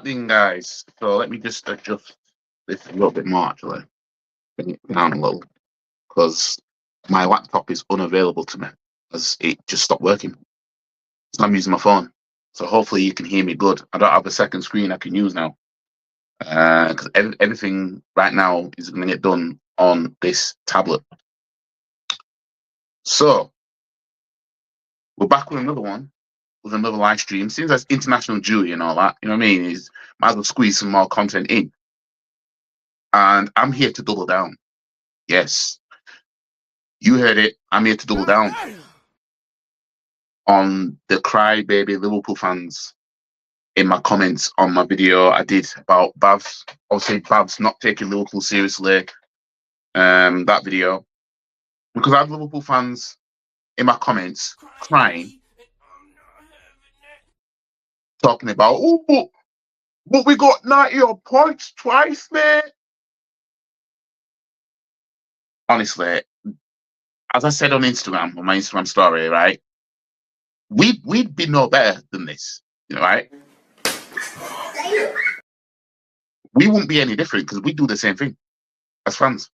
happening, guys? So let me just adjust this a little bit more, actually. Bring it down a little, because my laptop is unavailable to me, as it just stopped working. So I'm using my phone. So hopefully you can hear me good. I don't have a second screen I can use now, because everything right now is going to get done on this tablet. So we're back with another one, with another live stream. Seems like international duty and all that, you know what I mean? Is might as well squeeze some more content in. And I'm here to double down. Yes, you heard it. I'm here to double down on the crybaby Liverpool fans in my comments on my video I did about Bavs. Obviously, Bavs not taking Liverpool seriously. That video, because I have Liverpool fans in my comments crying, talking about, oh, but we got 90 points twice, mate. Honestly, as I said on Instagram, on my Instagram story, right? We'd be no better than this, you know, right? We wouldn't be any different because we do the same thing as fans.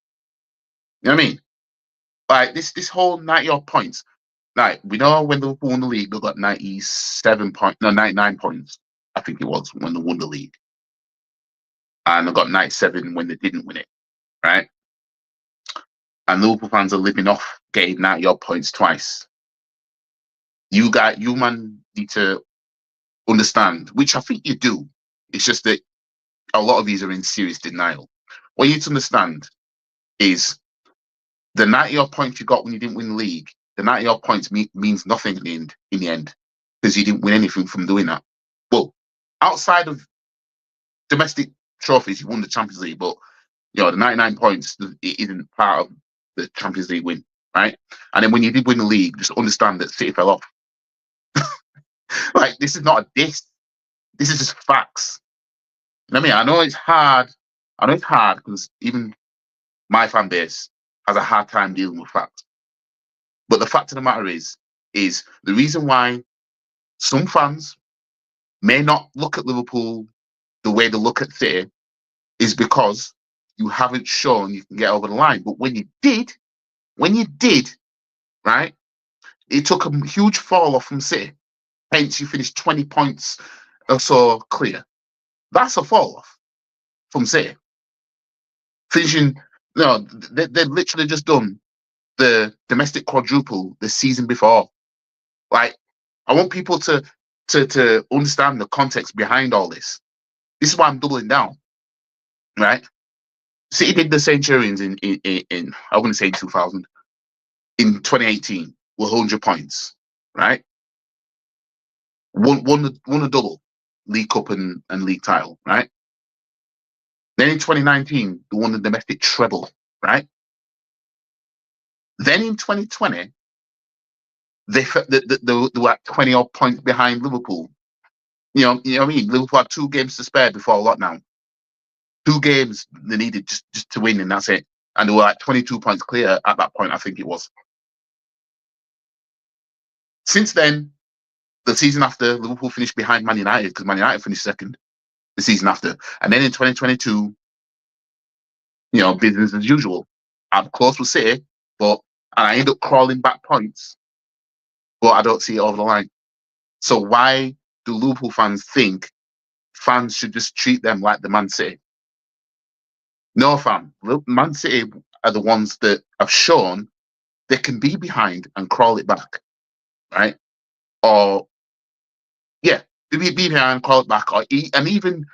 You know what I mean? Like this whole 90 points. Like we know when Liverpool won the league, they got 99 points. I think it was when they won the league, and they got 97 when they didn't win it, right? And Liverpool fans are living off getting 90 points twice. You man need to understand, which I think you do. It's just that a lot of these are in serious denial. What you need to understand is the 90 points you got when you didn't win the league, the 90 points means nothing in the end, because you didn't win anything from doing that. Well, outside of domestic trophies, you won the Champions League, but you know the 99 points it isn't part of the Champions League win, right? And then when you did win the league, just understand that City fell off. Like, this is not a diss. This is just facts. You know what I mean? I know it's hard. I know it's hard because even my fan base has a hard time dealing with facts. But the fact of the matter is the reason why some fans may not look at Liverpool the way they look at City is because you haven't shown you can get over the line. But when you did, right, it took a huge fall off from City. Hence, you finished 20 points or so clear. That's a fall off from City. Finishing, they've literally just done the domestic quadruple the season before. Like, I want people to understand the context behind all this. This is why I'm doubling down, right? City did the Centurions in I wouldn't say 2000, in 2018 with 100 points, right? Won a double, League Cup and League title, right? Then in 2019, they won the domestic treble, right? Then in 2020, they were at 20 odd points behind Liverpool. You know what I mean? Liverpool had 2 games to spare before lockdown. 2 games they needed just to win, and that's it. And they were like 22 points clear at that point, I think it was. Since then, the season after, Liverpool finished behind Man United because Man United finished second the season after. And then in 2022, business as usual. I'm close with City, and I end up crawling back points, but I don't see it over the line. So why do Liverpool fans think fans should just treat them like the Man City? No, fam. Man City are the ones that have shown they can be behind and crawl it back, right? Or, yeah, be behind, crawl it back, and even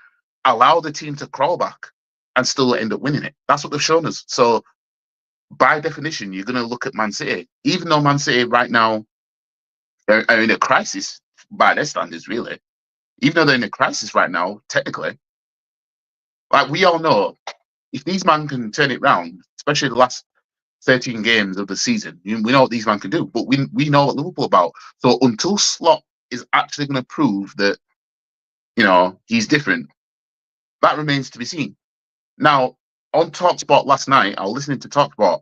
allow the team to crawl back and still end up winning it. That's what they've shown us. So, by definition, you're going to look at Man City, even though Man City right now are in a crisis by their standards, really. Even though they're in a crisis right now, technically, like we all know, if these men can turn it round, especially the last 13 games of the season, we know what these men can do. But we know what Liverpool are about. So until Slot is actually going to prove that, he's different, that remains to be seen. Now, on TalkSport last night, I was listening to TalkSport,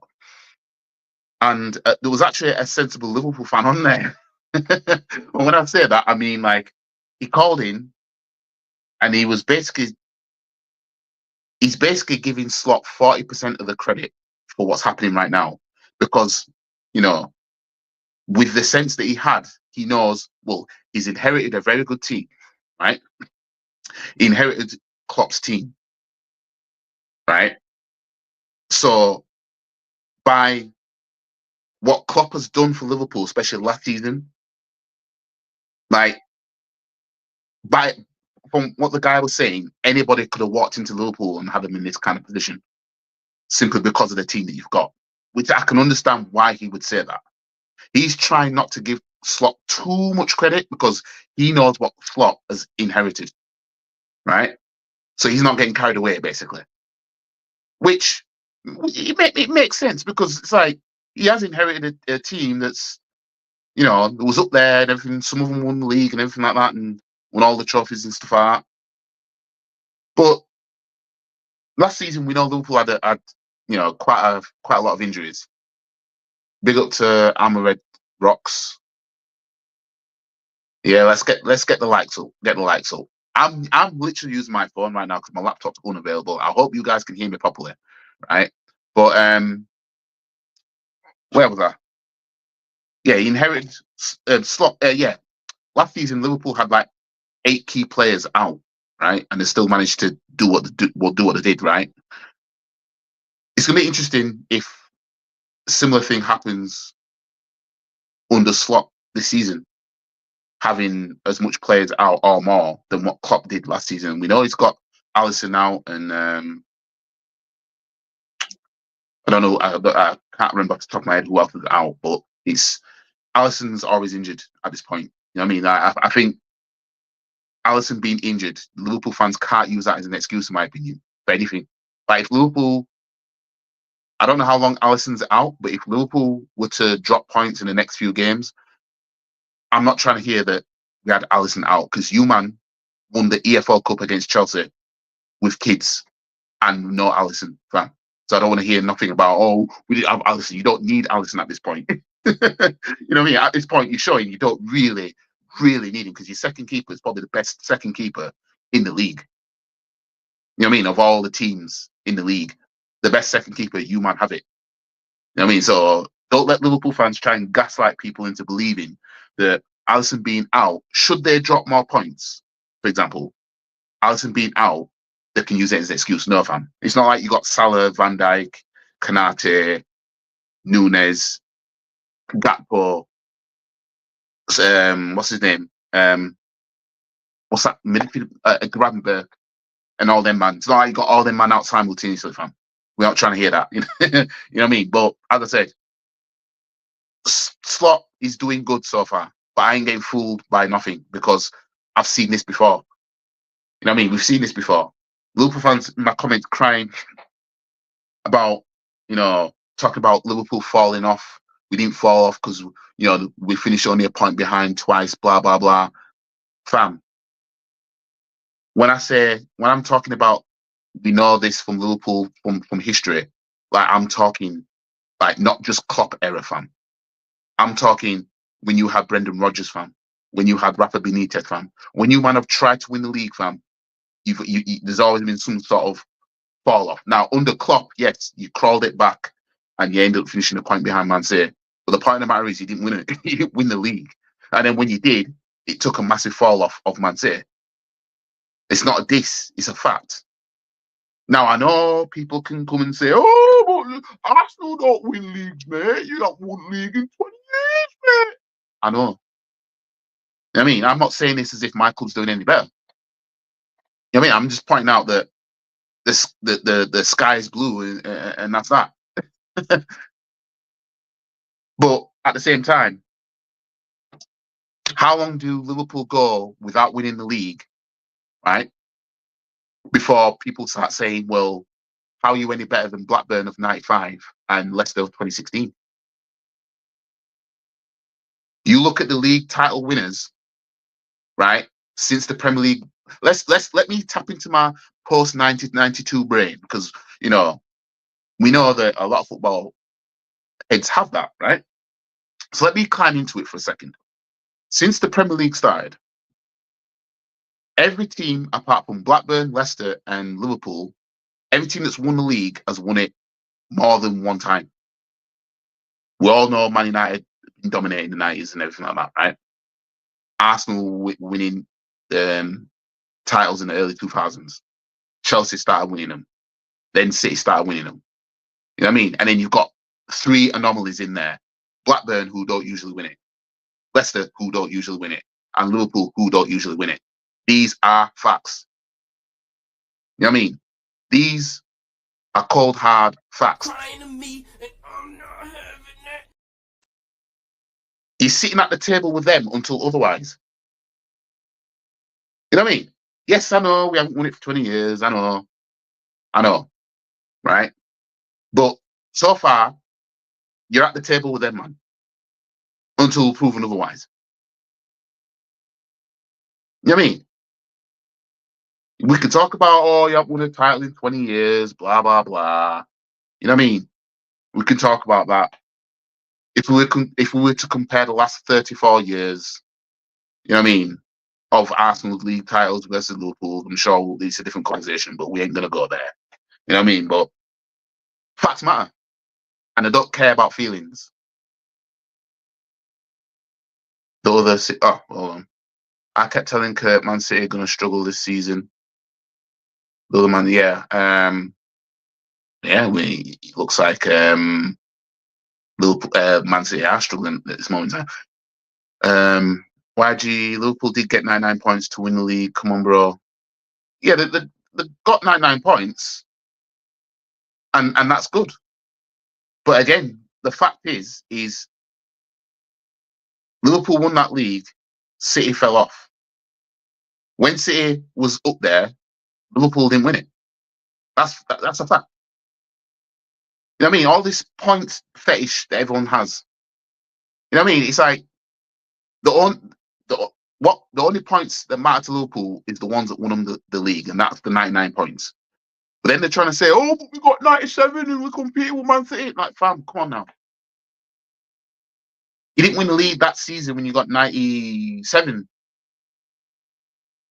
and there was actually a sensible Liverpool fan on there. And when I say that, I mean, like, he called in and he's basically giving Slot 40% of the credit for what's happening right now, because you know, with the sense that he had, he knows, well, he's inherited a very good team, right? He inherited Klopp's team, right? So by what Klopp has done for Liverpool, especially last season, like by from what the guy was saying, anybody could have walked into Liverpool and had them in this kind of position simply because of the team that you've got. Which I can understand why he would say that. He's trying not to give Slot too much credit because he knows what Slot has inherited, right? So he's not getting carried away, basically. Which it makes sense because it's like he has inherited a team that's, was up there and everything. Some of them won the league and everything like that, and won all the trophies and stuff like that. But last season, we know Liverpool had quite a lot of injuries. Big up to Amared Rocks. Yeah, let's get the likes up. Get the likes up. I'm literally using my phone right now because my laptop's unavailable. I hope you guys can hear me properly, right? But where was I? Yeah, he inherited Slot. Yeah, last season Liverpool had like 8 key players out, right, and they still managed to do what they did, right? It's gonna be interesting if a similar thing happens under Slot this season, having as much players out or more than what Klopp did last season. We know he's got Alisson out, and I don't know, I can't remember off the top of my head who else is out, but it's Alisson's always injured at this point. You know what I mean? I think Alisson being injured, Liverpool fans can't use that as an excuse, in my opinion, for anything. Like if Liverpool, I don't know how long Alisson's out, but if Liverpool were to drop points in the next few games, I'm not trying to hear that we had Alisson out, because you man won the EFL Cup against Chelsea with kids and no Alisson, fam. So I don't want to hear nothing about, oh, we didn't have Alisson. You don't need Alisson at this point. You know what I mean? At this point, you're showing you don't really, really need him, because your second keeper is probably the best second keeper in the league. You know what I mean? Of all the teams in the league, the best second keeper, you might have it. You know what I mean? So don't let Liverpool fans try and gaslight people into believing that Alisson being out, should they drop more points, for example, Alisson being out, they can use it as an excuse. No, fam. It's not like you got Salah, Van Dijk, Kanate, Nunes, Gakpo, what's his name? What's that? Midfield, Gravenberch, and all them man. It's not like you got all them man out simultaneously, fam. We're not trying to hear that. You know what I mean? But as I said, Slot is doing good so far, but I ain't getting fooled by nothing, because I've seen this before. You know what I mean? We've seen this before. Liverpool fans in my comments crying about, talking about Liverpool falling off. We didn't fall off because, we finished only a point behind twice, blah, blah, blah. Fam, when I'm talking about, we know this from Liverpool, from history, like I'm talking like not just Klopp era, fam. I'm talking when you had Brendan Rodgers, fam. When you had Rafa Benitez, fam. When you man have tried to win the league, fam, there's always been some sort of fall off. Now, under Klopp, yes, you crawled it back and you ended up finishing a point behind Man City. But the point of the matter is you didn't win it. You didn't win the league. And then when you did, it took a massive fall off of Man City. It's not a diss, it's a fact. Now, I know people can come and say, oh, but Arsenal don't win leagues, mate. You don't won league in 20 years, mate. I know. I mean, I'm not saying this as if my club's doing any better. You know what I mean? I'm just pointing out that the sky is blue, and that's that. But at the same time, how long do Liverpool go without winning the league, right? Before people start saying, well, how are you any better than Blackburn of 95 and Leicester of 2016? You look at the league title winners, right? Since the Premier League, let me tap into my post 1992 brain, because we know that a lot of football heads have that, right? So let me climb into it for a second. Since the Premier League started, Every team apart from Blackburn, Leicester, and Liverpool, every team that's won the league has won it more than one time. We all know Man United been dominating the 90s and everything like that, right? Arsenal winning titles in the early 2000s. Chelsea started winning them. Then City started winning them. You know what I mean? And then you've got three anomalies in there. Blackburn, who don't usually win it. Leicester, who don't usually win it. And Liverpool, who don't usually win it. These are facts. You know what I mean? These are cold, hard facts. He's sitting at the table with them until otherwise. You know what I mean? Yes, I know we haven't won it for 20 years. I know. Right? But so far, you're at the table with them, man. Until proven otherwise. You know what I mean? We could talk about, oh, you haven't won a title in 20 years, blah, blah, blah. You know what I mean? We can talk about that. If we were to compare the last 34 years, you know what I mean, of Arsenal's league titles versus Liverpool, I'm sure it's a different conversation, but we ain't gonna go there. You know what I mean? But facts matter, and I don't care about feelings. The other, hold on. I kept telling Kurt, Man City are gonna struggle this season. The other man, yeah, it looks like Liverpool, Man City are struggling at this moment in time. YG, Liverpool did get 99 points to win the league. Come on, bro. Yeah, they got 99 points, and that's good. But again, the fact is Liverpool won that league, City fell off. When City was up there, Liverpool didn't win it. That's a fact. You know what I mean? All this points fetish that everyone has. You know what I mean? It's like the only points that matter to Liverpool is the ones that won them the league, and that's the 99 points. But then they're trying to say, oh, but we got 97 and we're competing with Man City. Like, fam, come on now. You didn't win the league that season when you got 97.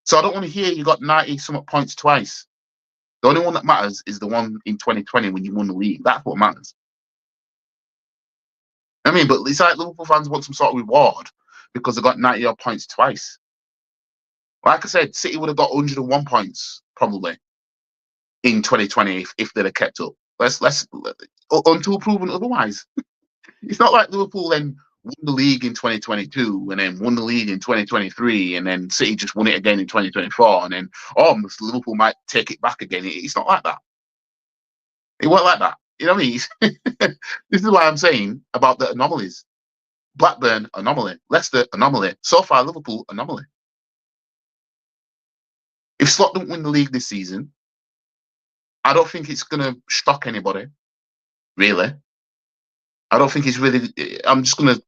So I don't want to hear you got 90 somewhat points twice. The only one that matters is the one in 2020 when you won the league. That's what matters. I mean, but it's like Liverpool fans want some sort of reward because they got 90 odd points twice. Like I said, City would have got 101 points probably in 2020 if they'd have kept up. Let's until proven otherwise. It's not like Liverpool then won the league in 2022 and then won the league in 2023 and then City just won it again in 2024 and then Liverpool might take it back again. It's not like that. It wasn't like that. You know what I mean? This is why I'm saying about the anomalies. Blackburn, anomaly. Leicester, anomaly. So far, Liverpool, anomaly. If Slot don't win the league this season, I don't think it's going to shock anybody, really. I don't think it's really... I'm just going to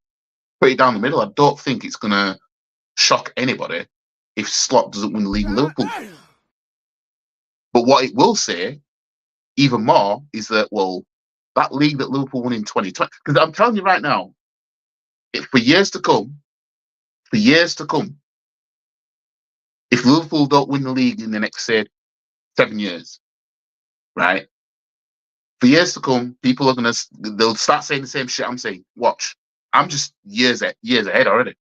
put it down the middle. I don't think it's going to shock anybody if Slot doesn't win the league in Liverpool. But what it will say, even more, is that, well, that league that Liverpool won in 2020... Because I'm telling you right now, for years to come, if Liverpool don't win the league in the next, say, 7 years, right? For years to come, people are they'll start saying the same shit I'm saying. Watch. I'm just years ahead already. I'm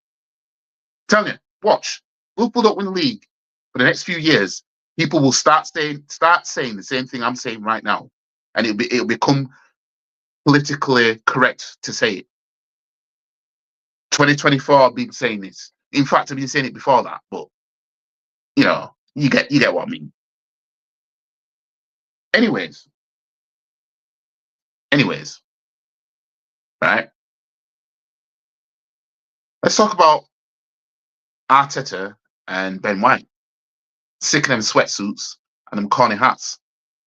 telling you, watch. Liverpool don't win the league for the next few years. People will start saying the same thing I'm saying right now, and it'll become politically correct to say it. 2024, I've been saying this. In fact, I've been saying it before that, but you get what I mean. Anyways, right? Let's talk about Arteta and Ben White. Sick of them sweatsuits and them corny hats.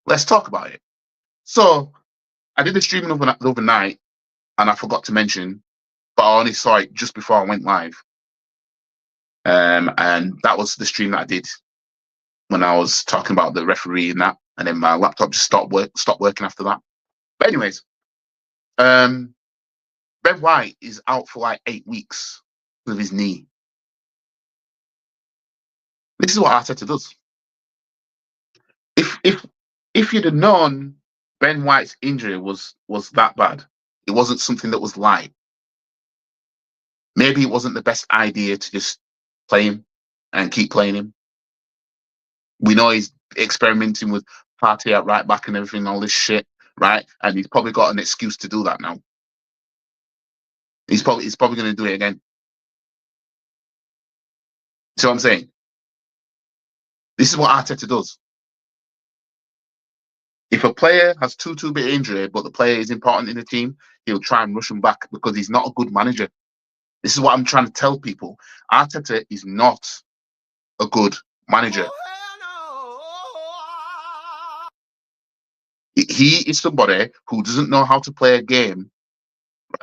Let's talk about it. So, I did the streaming the other night, and I forgot to mention, but I only saw it just before I went live. And that was the stream that I did when I was talking about the referee and that, and then my laptop just stopped working after that. But anyways, Ben White is out for like 8 weeks with his knee. This is what Arteta does. If you'd have known Ben White's injury was that bad, it wasn't something that was light. Maybe it wasn't the best idea to just play him and keep playing him. We know he's experimenting with Partey at right back and everything, all this shit, right? And he's probably got an excuse to do that now. He's probably going to do it again. See what I'm saying? This is what Arteta does. If a player has two-bit injury, but the player is important in the team, he'll try and rush him back because he's not a good manager. This is what I'm trying to tell people. Arteta is not a good manager. He is somebody who doesn't know how to play a game,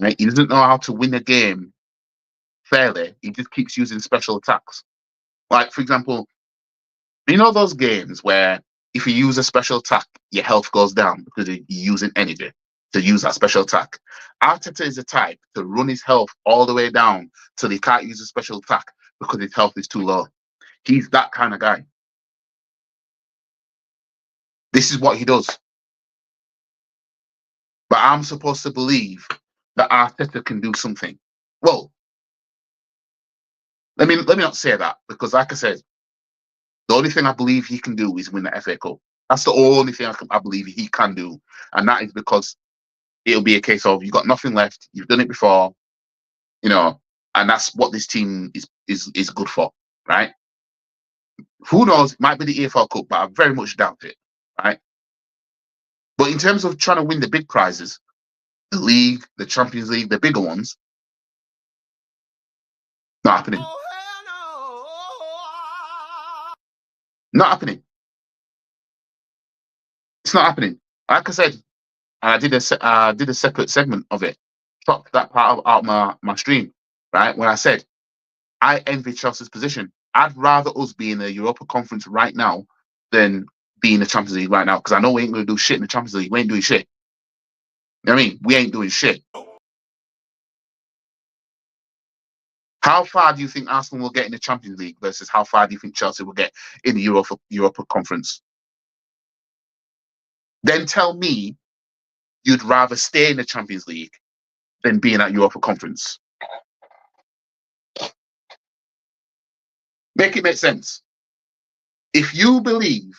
right? He doesn't know how to win a game fairly. He just keeps using special attacks. Like, for example, you know those games where if you use a special attack, your health goes down because you're using energy to use that special attack. Arteta is the type to run his health all the way down till he can't use a special attack because his health is too low. He's that kind of guy. This is what he does. But I'm supposed to believe that Arteta can do something. Well, let me not say that, because like I said, the only thing I believe he can do is win the FA Cup. That's the only thing I believe he can do. And that is because it'll be a case of you've got nothing left, you've done it before, you know, and that's what this team is good for, right? Who knows? It might be the EFL Cup, but I very much doubt it, right? But in terms of trying to win the big prizes, the league, the Champions League, the bigger ones, not happening. Not happening. It's not happening. Like I said, and I did a separate segment of it, chopped that part out my stream, right? When I said I envy Chelsea's position. I'd rather us be in the Europa Conference right now than be in the Champions League right now, because I know we ain't going to do shit in the Champions League. We ain't doing shit. You know what I mean? We ain't doing shit. How far do you think Arsenal will get in the Champions League versus how far do you think Chelsea will get in the Europa Conference? Then tell me you'd rather stay in the Champions League than be in that Europa Conference. Make it make sense. If you believe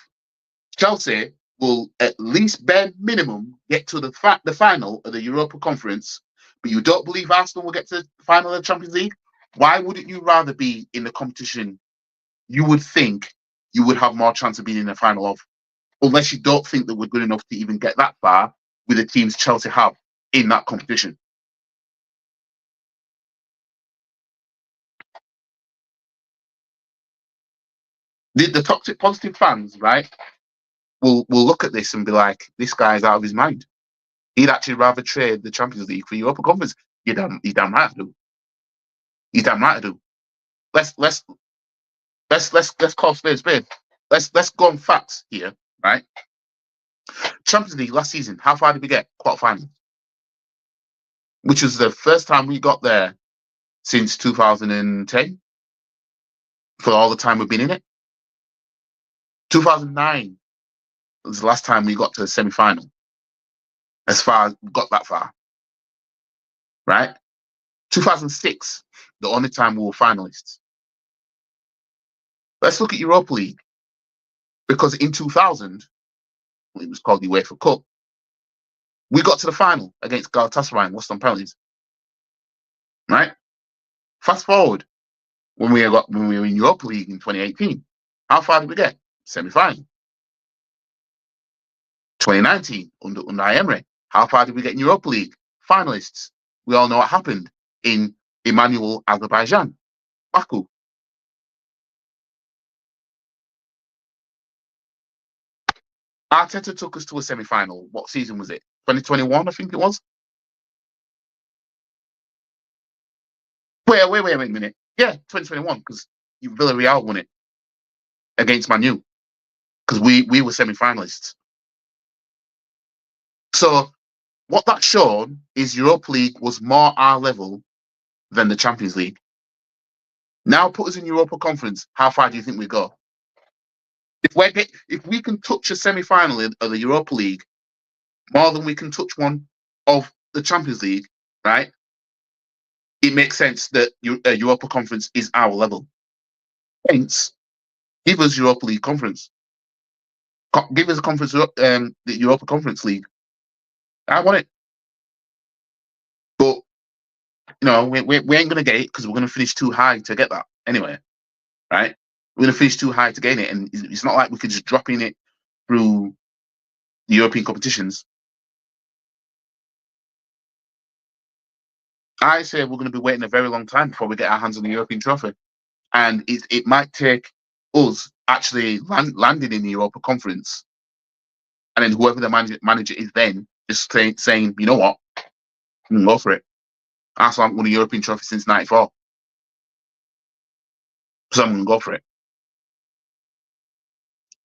Chelsea will at least bare minimum get to the final of the Europa Conference, but you don't believe Arsenal will get to the final of the Champions League, why wouldn't you rather be in the competition you would think you would have more chance of being in the final of? Unless you don't think that we're good enough to even get that far with the teams Chelsea have in that competition. The toxic positive fans, right, will look at this and be like, this guy's out of his mind. He'd actually rather trade the Champions League for Europa Conference. He's damn right to do. He's damn right to do. Let's call spade spade. Let's go on facts here, right? Champions League last season, how far did we get? Quarterfinals, which was the first time we got there since 2010. For all the time we've been in it, 2009 was the last time we got to the semi-final. As far as we got that far, right? 2006, the only time we were finalists. Let's look at Europa League, because in 2000, it was called the UEFA Cup, we got to the final against Galatasaray and lost on penalties. Right? Fast forward, when we were in Europa League in 2018, how far did we get? Semi-final. 2019, under Emery, how far did we get in Europa League? Finalists. We all know what happened in Emmanuel, Azerbaijan, Baku. Arteta took us to a semi-final. What season was it? 2021, I think it was. Wait a minute. Yeah, 2021, because Villarreal won it against Man U, because we were semi-finalists. So what that showed is Europa League was more our level than the Champions League. Now put us in Europa Conference. How far do you think we go? If we can touch a semi-final of the Europa League more than we can touch one of the Champions League, right? It makes sense that Europa Conference is our level. Hence, give us Europa League Conference. Give us a conference, the Europa Conference League. I want it, but we ain't gonna get it because we're gonna finish too high to get that anyway, right? We're gonna finish too high to gain it, and it's not like we could just drop in it through the European competitions. I say we're going to be waiting a very long time before we get our hands on the European trophy, and it might take us actually landing in the Europa Conference, and then whoever the manager is then just saying, you know what, I'm going to go for it. Arsenal haven't won a European trophy since '94, so I'm going to go for it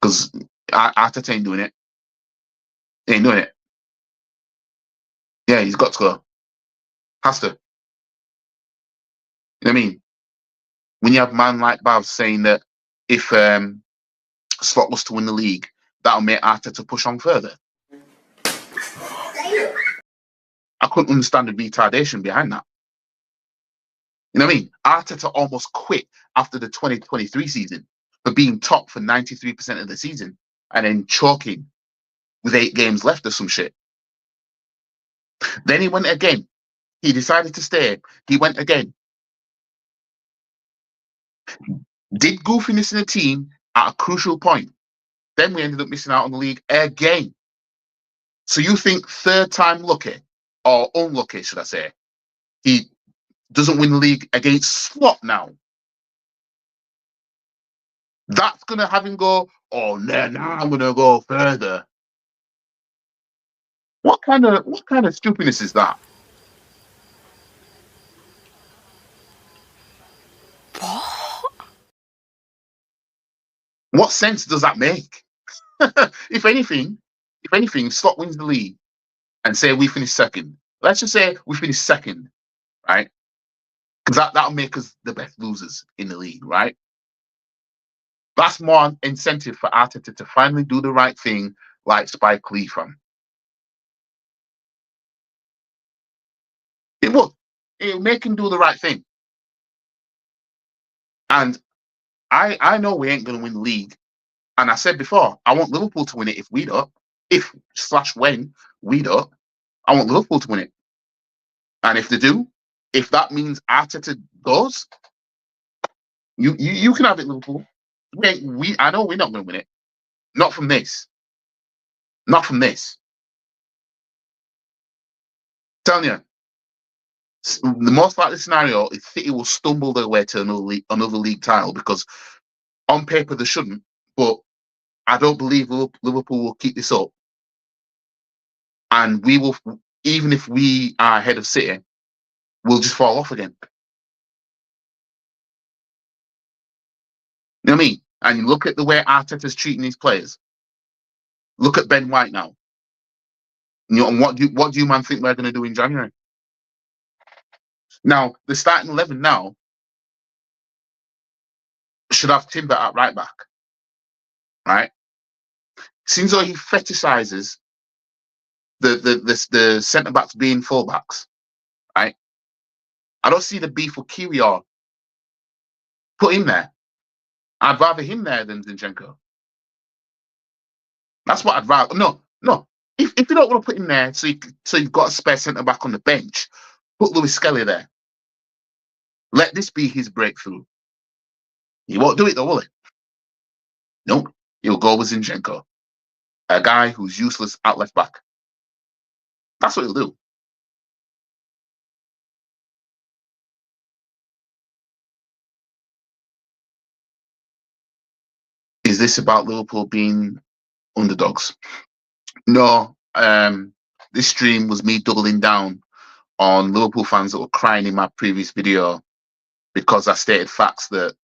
because Arteta ain't doing it. He ain't doing it. Yeah, he's got to go. Has to. You know what I mean? When you have a man like Bav saying that if Slot was to win the league, that'll make Arteta push on further. I couldn't understand the retardation behind that. You know what I mean? Arteta almost quit after the 2023 season for being top for 93% of the season and then choking with 8 games left or some shit. Then he went again. He decided to stay. He went again. Did goofiness in the team at a crucial point. Then we ended up missing out on the league again. So you think third time lucky, or unlucky, should I say, he doesn't win the league against Slot now? That's going to have him go, oh, no, I'm going to go further. What kind of stupidness is that? What sense does that make? If anything, Slot wins the league and say we finish second. Let's just say we finish second, right? Because that'll make us the best losers in the league, right? That's more incentive for Arteta to finally do the right thing, like Spike Lee from. It would. It would make him do the right thing. And I know we ain't going to win the league. And I said before, I want Liverpool to win it if we don't. When we don't, I want Liverpool to win it. And if they do, if that means Arteta goes, you can have it, Liverpool. I know we're not going to win it. Not from this. Not from this. I'm telling you, the most likely scenario is City will stumble their way to another league title because on paper they shouldn't, but I don't believe Liverpool will keep this up. And we will, even if we are ahead of City, we'll just fall off again. You know what I mean? And you look at the way Arteta's treating these players. Look at Ben White now. And what do you man think we're going to do in January? Now, the starting 11 now should have Timber at right back. Right? Seems though he fetishizes the centre backs being full backs. Right? I don't see the beef with Kiwior. Put him there. I'd rather him there than Zinchenko. That's what I'd rather. No. If you don't want to put him there, so you've got a spare centre back on the bench, put Lewis Skelly there. Let this be his breakthrough. He won't do it though, will he? Nope. He'll go with Zinchenko, a guy who's useless at left back. That's what he'll do. Is this about Liverpool being underdogs? No. This stream was me doubling down on Liverpool fans that were crying in my previous video because I stated facts that,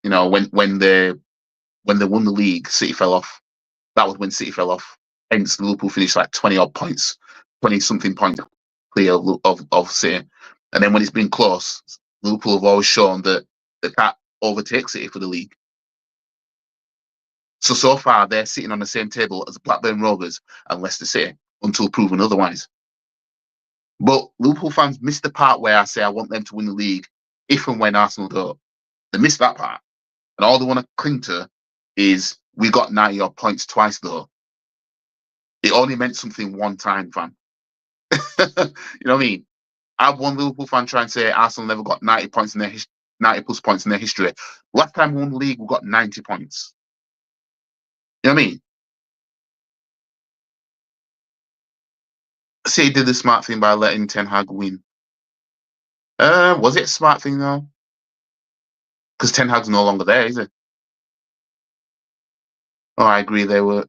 when they won the league, City fell off. That was when City fell off. Hence, Liverpool finished like 20 odd points, 20 something points clear of City. And then when it's been close, Liverpool have always shown that they can't overtake City for the league. So far, they're sitting on the same table as Blackburn Rovers and Leicester City until proven otherwise. But Liverpool fans missed the part where I say I want them to win the league if and when Arsenal don't. They missed that part. And all they want to cling to is we got 90 odd points twice, though. It only meant something one time, fam. You know what I mean? I have one Liverpool fan try and say Arsenal never got 90 points in their 90 plus points in their history. Last time we won the league, we got 90 points. You know what I mean? City did the smart thing by letting Ten Hag win. Was it a smart thing though? Because Ten Hag's no longer there, is he? Oh, I agree. They were.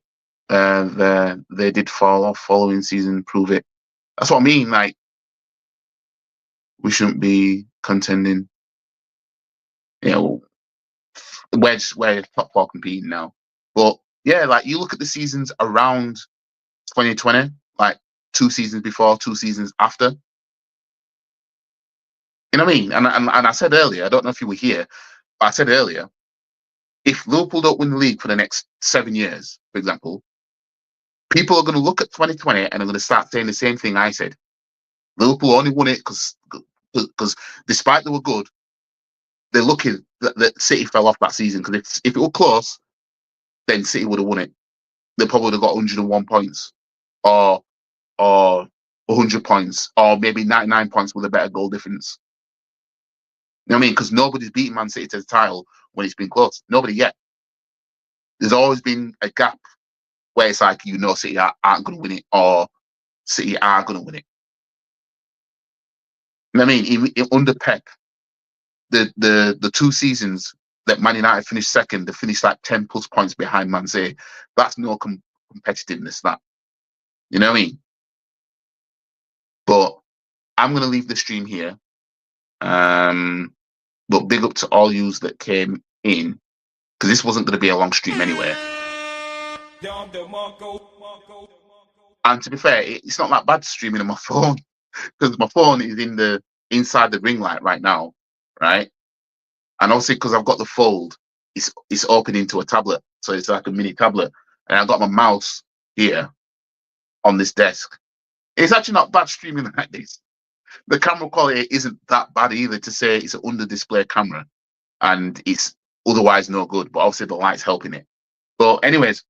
They did fall off following season. Prove it. That's what I mean. Like, we shouldn't be contending. You know, we're top four competing now. But yeah, like you look at the seasons around 2020, like 2 seasons before, 2 seasons after. You know what I mean? And I said earlier, I don't know if you were here, but I said earlier, if Liverpool don't win the league for the next 7 years, for example, people are going to look at 2020 and are going to start saying the same thing I said. Liverpool only won it because despite they were good, they're lucky that City fell off that season. Because if it were close, then City would have won it. They probably would have got 101 points or 100 points or maybe 99 points with a better goal difference. You know what I mean? Because nobody's beaten Man City to the title when it's been close. Nobody yet. There's always been a gap where it's like, City aren't going to win it or City are going to win it. You know what I mean? Under Pep, the 2 seasons that Man United finished second, they finished like 10 plus points behind Man City. That's no competitiveness, that. You know what I mean? But I'm going to leave the stream here. But big up to all yous that came in, because this wasn't going to be a long stream anyway. And to be fair, it's not that bad streaming on my phone, because my phone is inside the ring light right now, right? And also because I've got the fold, it's open into a tablet, so it's like a mini tablet, and I've got my mouse here on this desk. It's actually not bad streaming like this. The camera quality isn't that bad either, to say it's an under display camera and it's otherwise no good, but obviously the light's helping it. But anyways,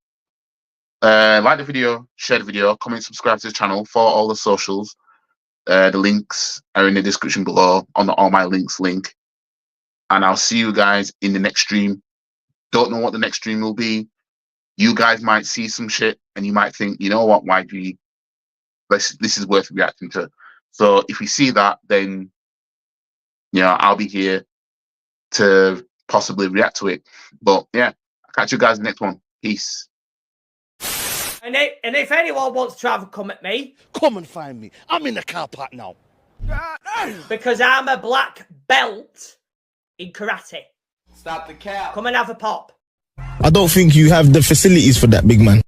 like the video, share the video, comment, subscribe to the channel, follow all the socials. The links are in the description below on the All My Links link. And I'll see you guys in the next stream. Don't know what the next stream will be. You guys might see some shit and you might think, you know what, YG, this is worth reacting to. So if you see that, then I'll be here to possibly react to it. But yeah, I'll catch you guys in the next one. Peace. And if anyone wants to have a come at me, come and find me. I'm in the car park now. Because I'm a black belt in karate. Stop the cap. Come and have a pop. I don't think you have the facilities for that, big man.